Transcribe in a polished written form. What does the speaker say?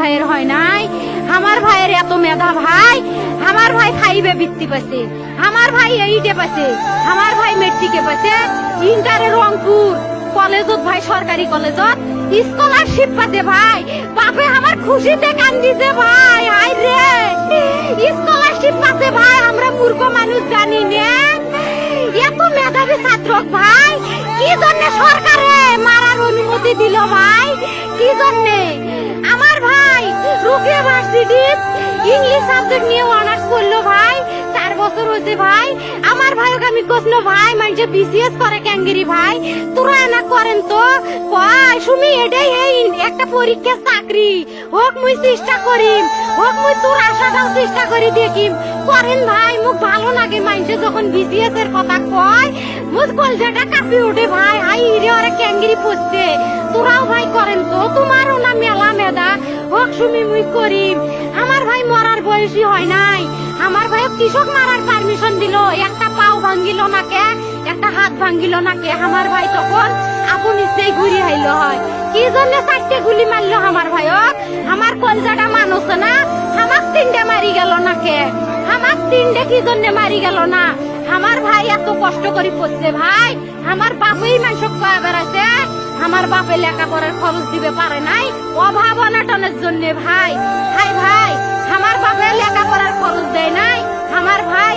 ভাইয়ের হয় নাই। আমার ভাইয়ের এত মেধা ভাই, আমার ভাই 5-এ বৃত্তি পাইছে, আমার ভাই 8-এ পাইছে, আমার ভাই মেট্রিকে পাইছে, ইন্টারে রংপুর কলেজত ভাই সরকারি কলেজত স্কলারশিপ পাতে ভাই। বাপে আমার খুশিতে কান্দিছে ভাই, আই রে স্কলারশিপ পাতে ভাই। আমরা মূর্খ মানুষ জানি না এত মেধাবী ছাত্র ভাই কি জন্য সরকারে মারার অনুমতি দিল ভাই, কি জন্য? আমার ভাই রুকিয়া ভার্সিটি ইংলিশ সাবজেক্ট নিয়ে অনার্স করলো ভাই, 4 বছর হয়েছে ভাই। আমার ভাইকে আমি কইলো ভাই মানে বিসিএস করে ক্যাঙ্গেরি ভাই, তোরা না করেন তো কয় সুমি এটাই এই একটা পরীক্ষা চাকরি হোক, মুই চেষ্টা করিম, হোক মুই তোর আশাটাও চেষ্টা করি দেখিম। করেন ভাই, মুখ ভালো লাগে মানুষে যখন বিসিএস এর কথা কয়, মুখ কলজাটা কাঁপি ওঠে ভাই। হাই রে ওরা ক্যাঙ্গেরি পড়ছে, তোরাও ভাই করেন তো, তোমারও না মেলা মেধা, হোক সুমি মুই করিম। আমার ভাই মরার বয়সী হয় নাই, আমার ভাই কৃষক মারার পারমিশন দিল, একটা পাও ভাঙ্গিল না কে, একটা হাত ভাঙ্গিল না কে। আমার ভাই তখন আপন ইচ্ছেই ঘুরি আইল হয়, কি জন্য 4টে গুলি মারলো আমার ভাইক? আমার কলজাটা মানুষ না, আমার 3টে মারি গেল না কে, আমার 3টে কি জন্য মারি গেল না? আমার ভাই এত কষ্ট করে পড়ছে ভাই, আমার বাপই মানুষ কয়া বেড়াচ্ছে, আমার বাপে লেখাপড়ার খরচ দিবে পারে নাই অভাব অনাটনের জন্য ভাই। ভাই ভাই আমার বাপে লেখাপড়ার খরচ দেয় নাই, আমার ভাই